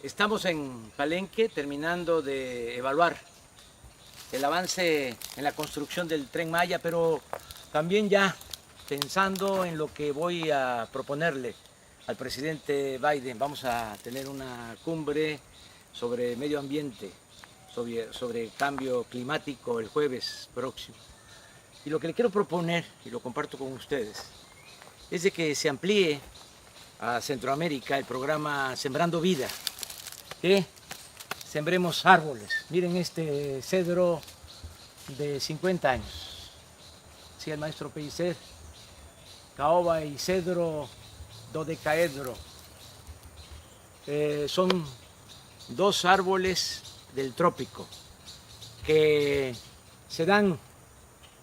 Estamos en Palenque terminando de evaluar el avance en la construcción del Tren Maya, pero también ya pensando en lo que voy a proponerle al presidente Biden. Vamos a tener una cumbre sobre medio ambiente, sobre cambio climático el jueves próximo. Y lo que le quiero proponer, y lo comparto con ustedes, es de que se amplíe a Centroamérica el programa Sembrando Vida, que sembremos árboles. Miren este cedro de 50 años. Sí, el maestro Pellicer, caoba y cedro dodecaedro. Son dos árboles del trópico que se dan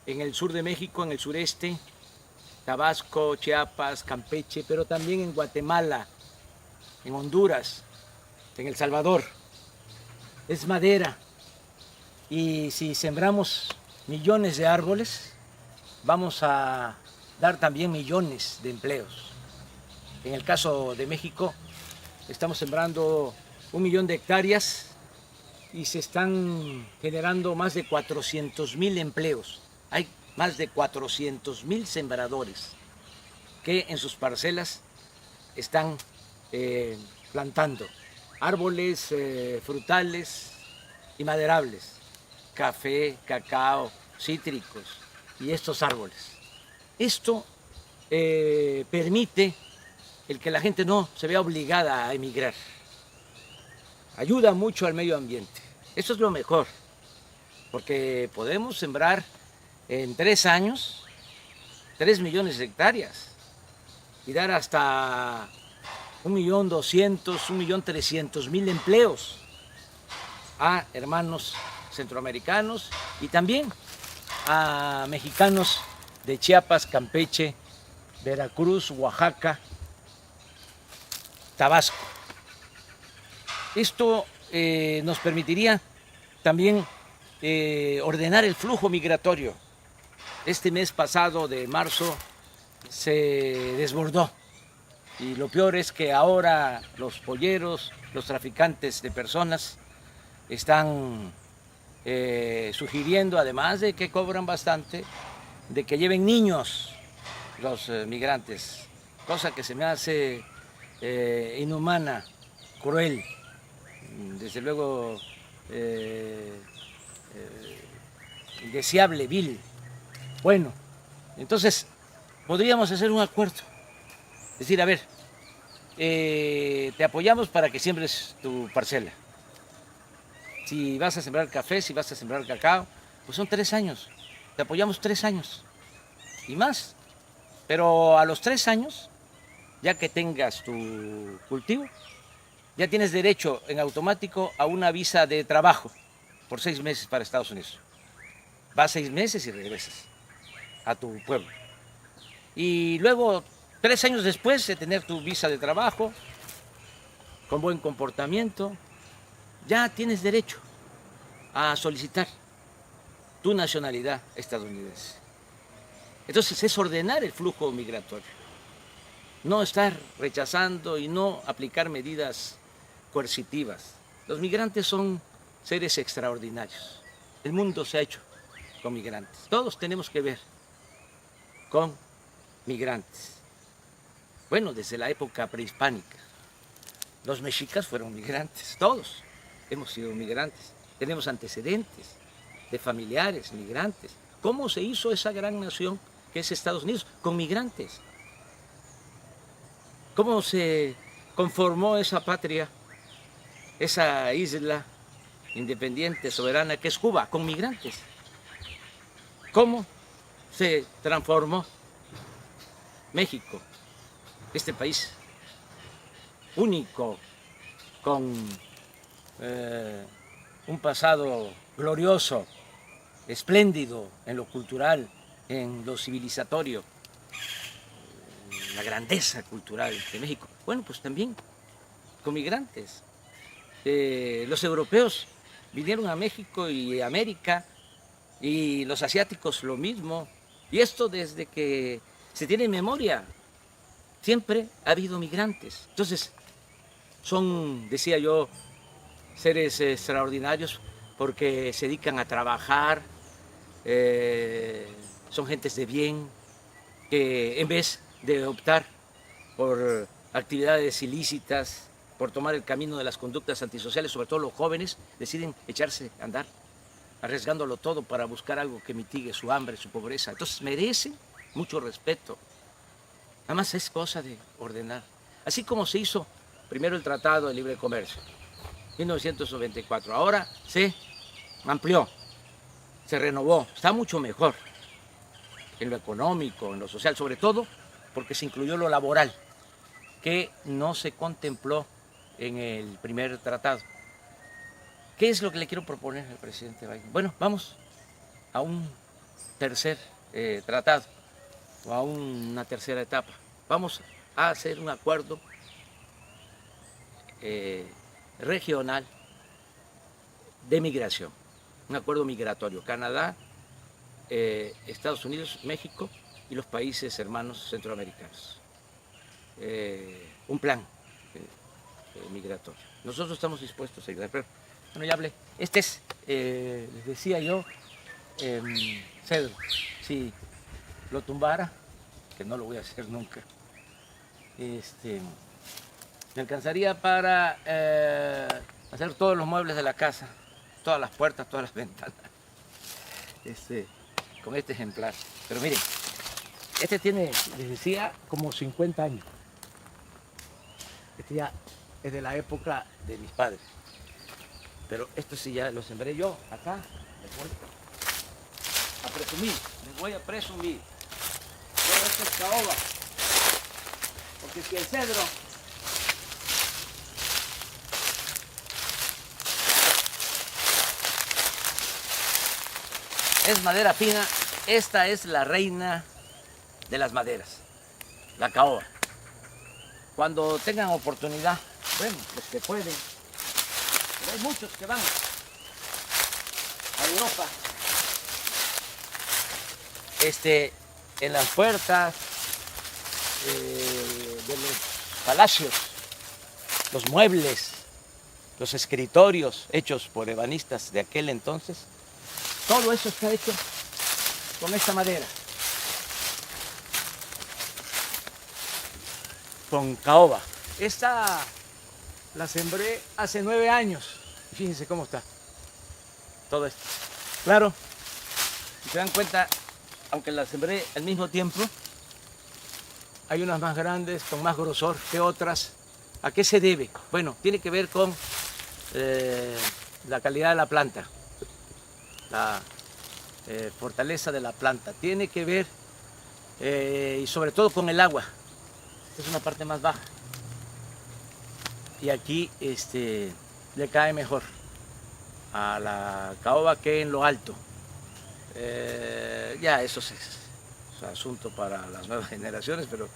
en el sur de México, en el sureste, Tabasco, Chiapas, Campeche, pero también en Guatemala, en Honduras, en El Salvador. Es madera y si sembramos millones de árboles, vamos a dar también millones de empleos. En el caso de México, estamos sembrando 1 millón de hectáreas y se están generando más de 400,000 empleos. Hay más de 400,000 sembradores que en sus parcelas están plantando árboles frutales y maderables, café, cacao, cítricos y estos árboles. Esto permite el que la gente no se vea obligada a emigrar. Ayuda mucho al medio ambiente. Eso es lo mejor, porque podemos sembrar en 3 años 3 millones de hectáreas y dar hasta 1.200.000, 1.300.000 empleos a hermanos centroamericanos y también a mexicanos de Chiapas, Campeche, Veracruz, Oaxaca, Tabasco. Esto nos permitiría también ordenar el flujo migratorio. Este mes pasado de marzo se desbordó y lo peor es que ahora los polleros, los traficantes de personas están sugiriendo, además de que cobran bastante, de que lleven niños los migrantes, cosa que se me hace inhumana, cruel, desde luego indeseable, vil. Bueno, entonces podríamos hacer un acuerdo, decir, a ver, te apoyamos para que siembres tu parcela. Si vas a sembrar café, si vas a sembrar cacao, pues son 3 años, te apoyamos 3 años y más, pero a los 3 años, ya que tengas tu cultivo, ya tienes derecho en automático a una visa de trabajo por 6 meses para Estados Unidos. Vas 6 meses y regresas a tu pueblo. Y luego, 3 años después de tener tu visa de trabajo, con buen comportamiento, ya tienes derecho a solicitar tu nacionalidad estadounidense. Entonces es ordenar el flujo migratorio, no estar rechazando y no aplicar medidas coercitivas. Los migrantes son seres extraordinarios. El mundo se ha hecho con migrantes. Todos tenemos que ver con migrantes. Bueno, desde la época prehispánica. Los mexicas fueron migrantes, todos hemos sido migrantes. Tenemos antecedentes de familiares migrantes. ¿Cómo se hizo esa gran nación que es Estados Unidos? Con migrantes. ¿Cómo se conformó esa patria, esa isla independiente, soberana que es Cuba? Con migrantes. ¿Cómo se transformó México, este país único, con un pasado glorioso, espléndido en lo cultural, en lo civilizatorio, la grandeza cultural de México? Bueno, pues también con migrantes. Los europeos vinieron a México y a América, y los asiáticos lo mismo, y esto desde que se tiene memoria, siempre ha habido migrantes. Entonces, Son, decía yo, seres extraordinarios porque se dedican a trabajar, son gentes de bien, que en vez de optar por actividades ilícitas, por tomar el camino de las conductas antisociales, sobre todo los jóvenes, deciden echarse a andar, arriesgándolo todo para buscar algo que mitigue su hambre, su pobreza. Entonces merecen mucho respeto. Además es cosa de ordenar. Así como se hizo primero el Tratado de Libre Comercio, 1994, ahora se amplió, se renovó, está mucho mejor en lo económico, en lo social, sobre todo porque se incluyó lo laboral, que no se contempló en el primer tratado. ¿Qué es lo que le quiero proponer al presidente Biden? Bueno, vamos a un tercer tratado o a una tercera etapa. Vamos a hacer un acuerdo regional de migración, un acuerdo migratorio. Canadá, Estados Unidos, México y los países hermanos centroamericanos. Un plan migratorio. Nosotros estamos dispuestos a ayudar, pero bueno, ya hablé. Este es, les decía yo, Cedro, si lo tumbara, que no lo voy a hacer nunca, me alcanzaría para hacer todos los muebles de la casa, todas las puertas, todas las ventanas, con este ejemplar. Pero miren, este tiene, les decía, como 50 años. Este ya es de la época de mis padres. Pero esto sí ya lo sembré yo acá. Les voy a presumir, les voy a presumir. Todo esto es caoba. Porque si el cedro es madera fina, esta es la reina de las maderas, la caoba. Cuando tengan oportunidad, bueno, los que pueden, pero hay muchos que van a Europa, en las puertas de los palacios, los muebles, los escritorios hechos por ebanistas de aquel entonces, todo eso está hecho con esta madera, con caoba. Esta la sembré hace 9 años. Y fíjense cómo está todo esto. Claro, si se dan cuenta, aunque la sembré al mismo tiempo, hay unas más grandes, con más grosor que otras. ¿A qué se debe? Bueno, tiene que ver con la calidad de la planta, la fortaleza de la planta. Tiene que ver, y sobre todo, con el agua. Esta es una parte más baja. Y aquí le cae mejor a la caoba que en lo alto. Ya eso es asunto para las nuevas generaciones, pero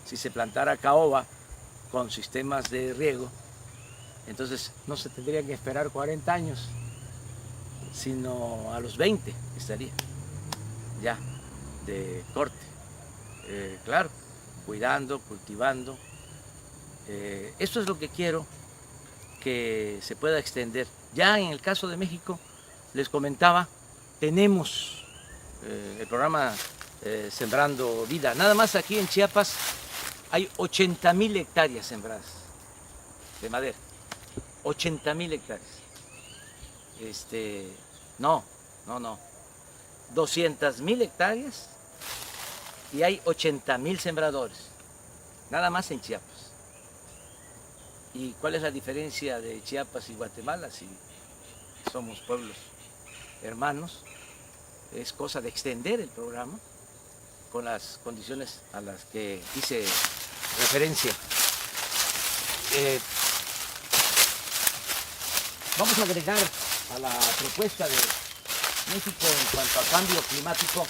si se plantara caoba con sistemas de riego, entonces no se tendría que esperar 40 años, sino a los 20 estaría ya de corte. Claro, cuidando, cultivando. Esto es lo que quiero que se pueda extender. Ya en el caso de México, les comentaba, tenemos el programa Sembrando Vida. Nada más aquí en Chiapas hay 80,000 hectáreas sembradas de madera. 80,000 hectáreas. No. 200,000 hectáreas y hay 80,000 sembradores. Nada más en Chiapas. ¿Y cuál es la diferencia de Chiapas y Guatemala? Si somos pueblos hermanos, es cosa de extender el programa con las condiciones a las que hice referencia. Vamos a agregar a la propuesta de México en cuanto a cambio climático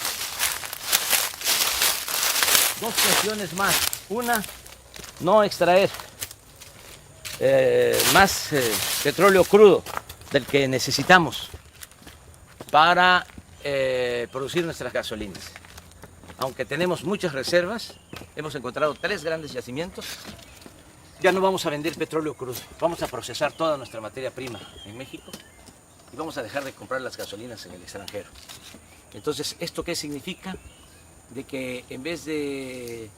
2 cuestiones más. Una, no extraer más petróleo crudo del que necesitamos para producir nuestras gasolinas. Aunque tenemos muchas reservas, hemos encontrado 3 grandes yacimientos ya no vamos a vender petróleo crudo, vamos a procesar toda nuestra materia prima en México y vamos a dejar de comprar las gasolinas en el extranjero. Entonces, ¿esto qué significa? De que en vez de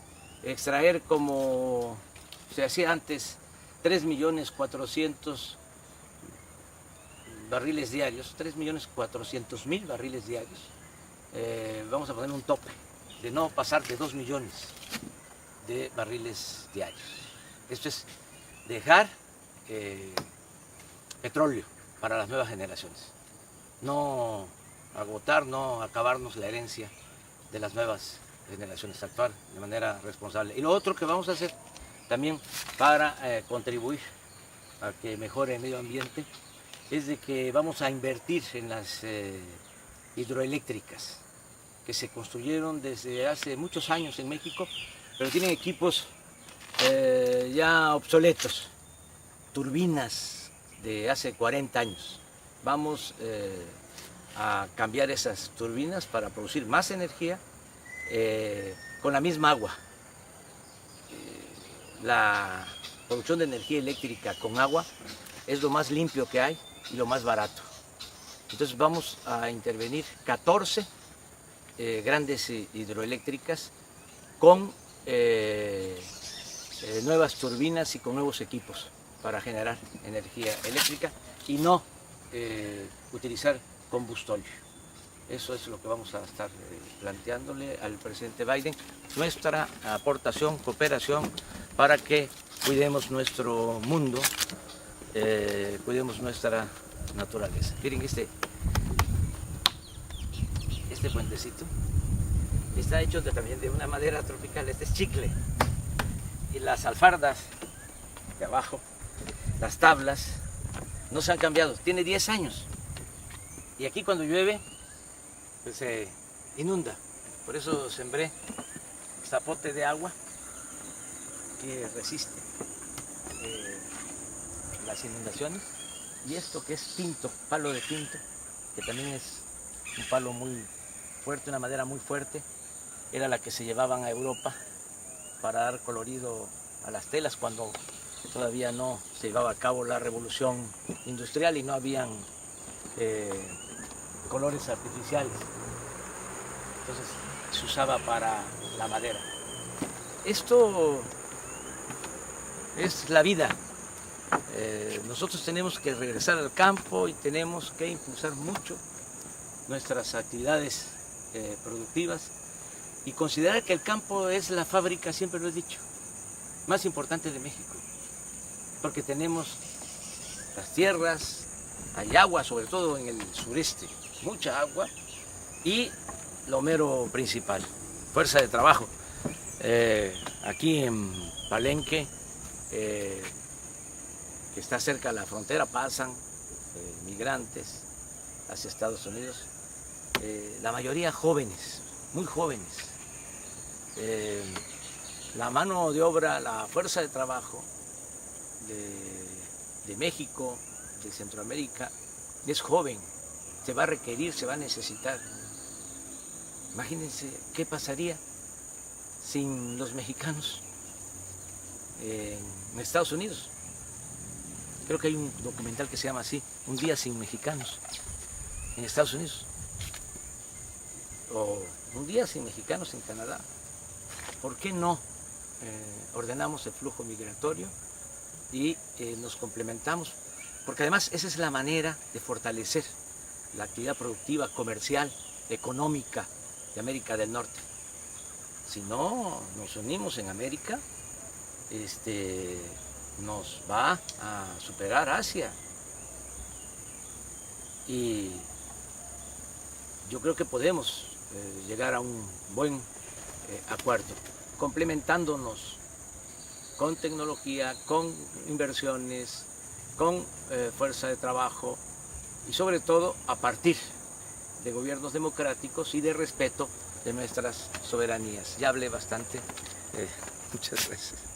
extraer como se hacía antes 3.400.000 barriles diarios, 3.400.000 barriles diarios, vamos a poner un tope de no pasar de 2 millones de barriles diarios. Esto es dejar petróleo para las nuevas generaciones, no agotar, no acabarnos la herencia de las nuevas generaciones, actuar de manera responsable. Y lo otro que vamos a hacer también para contribuir a que mejore el medio ambiente es de que vamos a invertir en las hidroeléctricas que se construyeron desde hace muchos años en México, pero tienen equipos ya obsoletos, turbinas de hace 40 años. Vamos a cambiar esas turbinas para producir más energía con la misma agua. La producción de energía eléctrica con agua es lo más limpio que hay y lo más barato. Entonces vamos a intervenir 14 grandes hidroeléctricas con nuevas turbinas y con nuevos equipos para generar energía eléctrica y no utilizar combustóleo. Eso es lo que vamos a estar planteándole al presidente Biden, nuestra aportación, cooperación para que cuidemos nuestro mundo, cuidemos nuestra naturaleza. Miren este puentecito está hecho también de una madera tropical, este es chicle, y las alfardas de abajo, las tablas, no se han cambiado, tiene 10 años, y aquí cuando llueve pues se inunda, por eso sembré zapote de agua que resiste las inundaciones, y esto que es pinto, palo de pinto, que también es un palo muy fuerte, una madera muy fuerte, era la que se llevaban a Europa para dar colorido a las telas cuando todavía no se llevaba a cabo la revolución industrial y no habían colores artificiales. Entonces se usaba para la madera. Esto es la vida. Nosotros tenemos que regresar al campo y tenemos que impulsar mucho nuestras actividades productivas y considerar que el campo es la fábrica, siempre lo he dicho, más importante de México, porque tenemos las tierras, hay agua, sobre todo en el sureste, mucha agua, y lo mero principal, fuerza de trabajo. Aquí en Palenque, que está cerca de la frontera, pasan migrantes hacia Estados Unidos, la mayoría jóvenes, muy jóvenes. La mano de obra, la fuerza de trabajo de México, de Centroamérica, es joven, se va a requerir, se va a necesitar. Imagínense qué pasaría sin los mexicanos en Estados Unidos. Creo que hay un documental que se llama así, Un día sin mexicanos en Estados Unidos, o Un día sin mexicanos en Canadá. ¿Por qué no ordenamos el flujo migratorio y nos complementamos? Porque además esa es la manera de fortalecer la actividad productiva, comercial, económica de América del Norte. Si no nos unimos en América, nos va a superar Asia. Y yo creo que podemos llegar a un buen acuerdo, complementándonos con tecnología, con inversiones, con fuerza de trabajo y sobre todo a partir de gobiernos democráticos y de respeto de nuestras soberanías. Ya hablé bastante, muchas gracias.